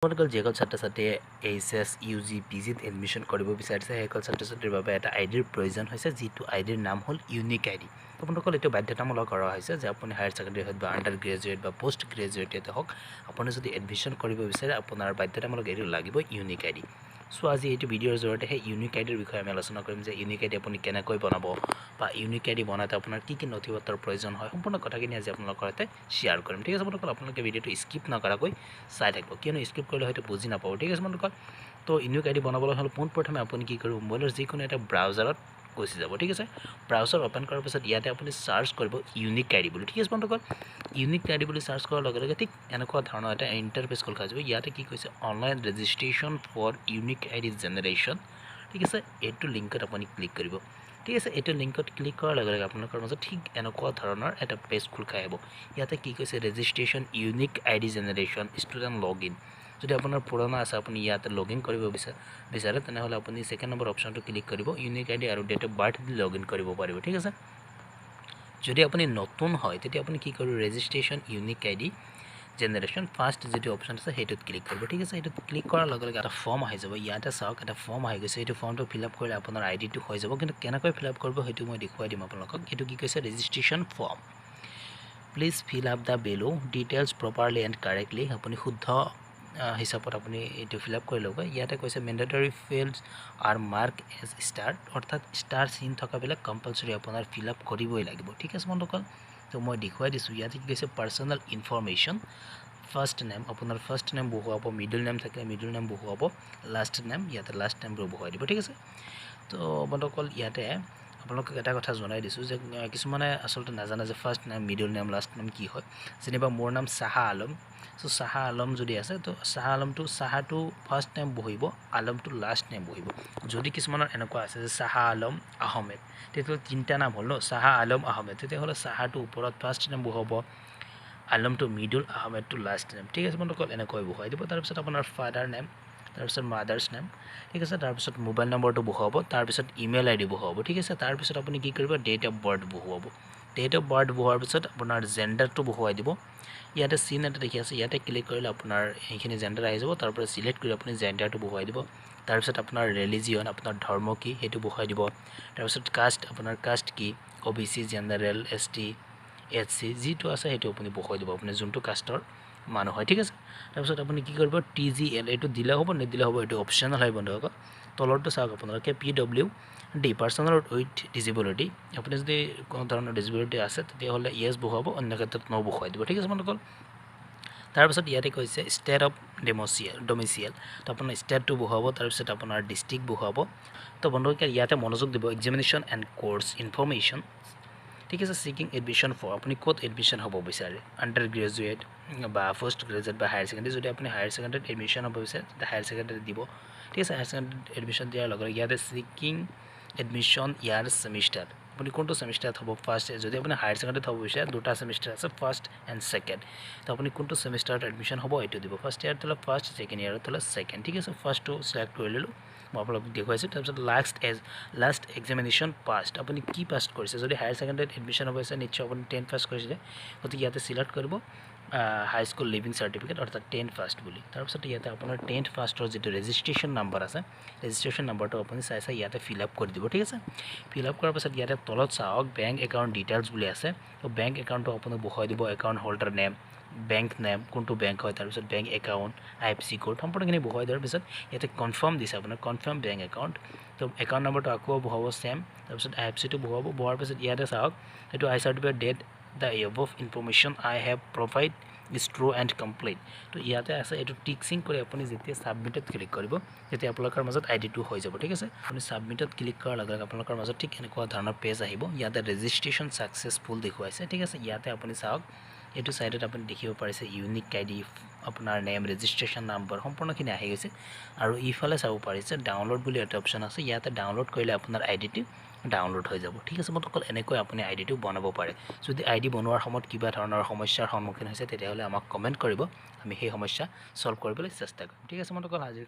আপোনালোকৰ যিসকল ছাত্ৰ ছাত্ৰীয়ে এইচএছ ইউজি পিজিত এডমিশ্যন কৰিব বিচাৰিছে সেইসকল ছাত্ৰ ছাত্ৰীৰ বাবে এটা আইডিৰ প্ৰয়োজন হৈছে যিটো আইডিৰ নাম হ'ল ইউনিক আইডি আপোনালোকৰ এইটো বাধ্যতামূলক কৰা হৈছে যে আপুনি হায়াৰ ছেকেণ্ডেৰী হওক বা আণ্ডাৰ গ্ৰেজুৱেট বা পোষ্ট গ্ৰেজুৱেটতে হওক আপুনি যদি এডমিশ্যন কৰিব বিচাৰে আপোনাৰ বাধ্যতামূলক এইটো লাগিব ইউনিক আইডি সো আজি এইটো ভিডিঅ'ৰ জৰিয়তে সেই ইউনিক আইডিৰ বিষয়ে আমি আলোচনা কৰিম যে ইউনিক আইডি আপুনি কেনেকৈ বনাব বা ইউনিক আইডি বনাওঁতে আপোনাৰ কি নথিপত্ৰৰ প্ৰয়োজন হয় সম্পূৰ্ণ কথাখিনি আজি আপোনালোকৰ সৈতে শ্বেয়াৰ কৰিম ঠিক আছে বন্ধুসকল আপোনালোকে ভিডিঅ'টো স্কিপ নকৰাকৈ চাই থাকিব কিয়নো স্কিপ কৰিলে হয়তো বুজি নাপাব ঠিক আছে বন্ধুসকল তো ইউনিক আইডি বনাবলৈ হ'লে পোনপ্ৰথমে আপুনি কি কৰিব মোবাইলৰ যিকোনো এটা ব্ৰাউজাৰত গুচি যাব ঠিক আছে ব্ৰাউজাৰ ওপেন কৰাৰ পিছত ইয়াতে আপুনি সাৰ্চ কৰিব ইউনিক আইডি বুলি ঠিক আছে বন্ধুসকল ইউনিক আইডি বুলি সাৰ্চ কৰাৰ লগে লগে ঠিক এনেকুৱা ধৰণৰ এটা ইণ্টাৰফেচ খোল খাই যাব ইয়াতে কি কৈছে online registration for unique ID generation ঠিক আছে এইটো লিংকত আপুনি ক্লিক কৰিব ঠিক আছে এইটো লিংকত ক্লিক কৰাৰ লগে লগে আপোনালোকৰ মাজত ঠিক এনেকুৱা ধৰণৰ এটা পেজ খোল খাই আহিব ইয়াতে কি কৈছে registration unique ID generation student login যদি আপোনাৰ পুৰণা আছে আপুনি ইয়াতে লগইন কৰিব বিচাৰে তেনেহ'লে আপুনি সেকেন্ড নম্বৰ অপশ্যনটো ক্লিক কৰিব ইউনিক আইডি আৰু ডেট অফ বাৰ্থ দি লগইন কৰিব পাৰিব ঠিক আছে যদি আপুনি নতুন হয় তেতিয়া আপুনি কি কৰিব registration unique ID generation first যেটো অপশ্যন আছে সেইটোত ক্লিক কৰিব ঠিক আছে এইটো ক্লিক কৰাৰ লগে লগে এটা ফৰ্ম আহি যাব ইয়াতে চাওক এটা ফৰ্ম আহি গৈছে এইটো ফৰ্মটো ফিল আপ কৰিলে আপোনাৰ আইডিটো হৈ যাব কিন্তু কেনেকৈ ফিল আপ কৰিব সেইটো মই দেখুৱাই দিম আপোনালোকক এইটো কি কৈছে registration form please fill up the বিলো ডিটেইলছ প্ৰপাৰলি এণ্ড কাৰেক্টলি আপুনি শুদ্ধ হিচাপত আপুনি এইটো ফিল আপ কৰি ল'ব ইয়াতে কৈছে mandatory fields are mark as star অৰ্থাৎ ষ্টাৰ চিন থকাবিলাক কম্পালচৰি আপোনাৰ ফিল আপ কৰিবই লাগিব ঠিক আছে বন্ধুসকল তো মই দেখুৱাই দিছোঁ ইয়াতে কি কৈছে পাৰ্চনেল ইনফৰমেশ্যন ফাৰ্ষ্ট নেম আপোনাৰ ফাৰ্ষ্ট নেম বহুৱাব মিডল নেম থাকিলে মিডল নেম বহুৱাব লাষ্ট নেম ইয়াতে লাষ্ট নেমটো বহুৱাই দিব ঠিক আছে তো বন্ধুসকল ইয়াতে আপোনালোকক এটা কথা জনাই দিছোঁ যে কিছুমানে আচলতে নাজানে যে first name middle name last name কি হয় যেনিবা মোৰ নাম চাহা আলম সো চাহা আলম যদি আছে তো চাহা আলমটো চাহাটো ফাৰ্ষ্ট নেম বহিব আলমটো লাষ্ট নেম বহিব যদি কিছুমানৰ এনেকুৱা আছে যে চাহা আলম আহমেদ তেতিয়াহ'লে তিনিটা নাম হ'ল ন চাহা আলম আহমেদ তেতিয়াহ'লে চাহাটো ওপৰত ফাৰ্ষ্ট নেম বহাব আলমটো মিডল আহমেদটো লাষ্ট নেম ঠিক আছে বন্ধুসকল এনেকৈ বহুৱাই দিব তাৰপিছত আপোনাৰ ফাদাৰ নেম তাৰপিছত মাদাৰ্ছ নেম ঠিক আছে তাৰপিছত মোবাইল নম্বৰটো বহুৱাব তাৰপিছত ইমেইল আইডি বহুৱাব ঠিক আছে তাৰপিছত আপুনি কি কৰিব ডেট অফ বাৰ্থ বহুৱাব ডেট অফ বাৰ্থ বহুৱাৰ পিছত আপোনাৰ জেণ্ডাৰটো বহুৱাই দিব ইয়াতে চিন এটা দেখি আছে ইয়াতে ক্লিক কৰিলে আপোনাৰ এইখিনি জেণ্ডাৰ আহি যাব তাৰপৰা সিলেক্ট কৰি আপুনি জেণ্ডাৰটো বহুৱাই দিব তাৰপিছত আপোনাৰ ৰিলিজিয়ন আপোনাৰ ধৰ্ম কি সেইটো বহুৱাই দিব তাৰপিছত কাষ্ট আপোনাৰ কাষ্ট কি OBC জেনাৰেল ST HC যিটো আছে সেইটো আপুনি বহুৱাই দিব আপুনি যোনটো কাষ্টৰ মানুহ হয় ঠিক আছে তাৰপিছত আপুনি কি কৰিব TGL এইটো দিলে হ'ব নিদিলে হ'ব এইটো অপশ্যনেল হয় বন্ধুসকল তলৰটো চাওক আপোনালোকে PWD পাৰ্চনেল উইথ ডিজেবিলিটি আপুনি যদি কোনো ধৰণৰ ডিজেবিলিটি আছে তেতিয়াহ'লে ইয়েছ বহুৱাব অন্য ক্ষেত্ৰত ন বহুৱাই দিব ঠিক আছে বন্ধুসকল তাৰপিছত ইয়াতে কৈছে ষ্টেট অফ ডমিচিয়েল তো আপোনাৰ ষ্টেটটো বহুৱাব তাৰপিছত আপোনাৰ ডিষ্ট্ৰিক্ট বহুৱাব তো বন্ধুসকল ইয়াতে মনোযোগ দিব এক্সামিনেশ্যন এণ্ড কোৰ্ছ ইনফৰমেশ্যন ঠিক আছে সিকিং এডমিশ্যন ফৰ আপুনি ক'ত এডমিশ্যন হ'ব বিচাৰে আণ্ডাৰ গ্ৰেজুৱেট বা পোষ্ট গ্ৰেজুৱেট বা হায়াৰ ছেকেণ্ডেৰী যদি আপুনি হায়াৰ ছেকেণ্ডেৰীত এডমিশ্যন হ'ব বিচাৰে তেতিয়া হায়াৰ ছেকেণ্ডেৰীত দিব ঠিক আছে হায়াৰ ছেকেণ্ডেৰীত এডমিশ্যন দিয়াৰ লগে লগে ইয়াতে সিকিং এডমিশ্যন ইয়াৰ ছেমিষ্টাৰ আপুনি কোনটো ছেমিষ্টাৰত হ'ব ফাৰ্ষ্ট যদি আপুনি হায়াৰ ছেকেণ্ডেৰীত হ'ব বিচাৰে দুটা ছেমিষ্টাৰ আছে ফাৰ্ষ্ট এণ্ড ছেকেণ্ড তো আপুনি কোনটো ছেমিষ্টাৰত এডমিশ্যন হ'ব এইটো দিব ফাৰ্ষ্ট ইয়াৰত হ'লে ফাৰ্ষ্ট ছেকেণ্ড ইয়াৰত হ'লে ছেকেণ্ড ঠিক আছে ফাৰ্ষ্টটো ছিলেক্ট কৰি ল'লোঁ মই আপোনালোকক দেখুৱাইছোঁ তাৰপিছত লাষ্ট এক্সামিনেশ্যন পাষ্ট আপুনি কি পাছ কৰিছে যদি হায়াৰ ছেকেণ্ডেৰীত এডমিশ্যন হ'ব আছে নিশ্চয় আপুনি 10 পাছ কৰিছিলে গতিকে ইয়াতে ছিলেক্ট কৰিব হাই স্কুল লিভিং চাৰ্টিফিকেট অৰ্থাৎ 10 ফাৰ্ষ্ট বুলি তাৰপিছত ইয়াতে আপোনাৰ 10 ফাৰ্ষ্টৰ যিটো ৰেজিষ্ট্ৰেশ্যন নাম্বাৰ আছে ৰেজিষ্ট্ৰেশ্যন নাম্বাৰটো আপুনি চাই ইয়াতে ফিল আপ কৰি দিব ঠিক আছে ফিল আপ কৰাৰ পাছত ইয়াতে তলত চাওক বেংক একাউণ্ট ডিটেইলছ বুলি আছে তো বেংক একাউণ্টটো আপুনি বহুৱাই দিব account holder name bank name কোনটো বেংক হয় তাৰপিছত বেংক একাউণ্ট IFSC কোড সম্পূৰ্ণখিনি বহুৱাই দিয়াৰ পিছত ইয়াতে কনফাৰ্ম দিছে আপোনাৰ কনফাৰ্ম বেংক একাউণ্ট তো একাউণ্ট নম্বৰটো আকৌ বহুৱাব ছেম তাৰপিছত IFSCটো বহুৱাব বহুৱাৰ পিছত ইয়াতে চাওক এইটো I certify that the above information I have provide is true and complete তো ইয়াতে আছে এইটো টিকচিং কৰি আপুনি যেতিয়া ছাবমিটত ক্লিক কৰিব তেতিয়া আপোনালোকৰ মাজত আইডিটো হৈ যাব ঠিক আছে আপুনি ছাবমিটত ক্লিক কৰাৰ লগে লগে আপোনালোকৰ মাজত ঠিক এনেকুৱা ধৰণৰ পেজ আহিব ইয়াতে ৰেজিষ্ট্ৰেশ্যন ছাকচেছফুল দেখুৱাইছে ঠিক আছে ইয়াতে আপুনি চাওক এইটো সাইডত আপুনি দেখিব পাৰিছে ইউনিক আইডি আপোনাৰ নেম ৰেজিষ্ট্ৰেশ্যন নাম্বাৰ সম্পূৰ্ণখিনি আহি গৈছে আৰু ইফালে চাব পাৰিছে ডাউনলোড বুলি এটা অপশ্যন আছে ইয়াতে ডাউনলোড কৰিলে আপোনাৰ আইডিটো ডাউনলোড হৈ যাব ঠিক আছে বন্ধুসকল এনেকৈ আপুনি আইডিটো বনাব পাৰে যদি আইডি বনোৱাৰ সময়ত কিবা ধৰণৰ সমস্যাৰ সন্মুখীন হৈছে তেতিয়াহ'লে আমাক কমেণ্ট কৰিব আমি সেই সমস্যা সলভ কৰিবলৈ চেষ্টা কৰিম ঠিক আছে বন্ধুসকল আজিৰ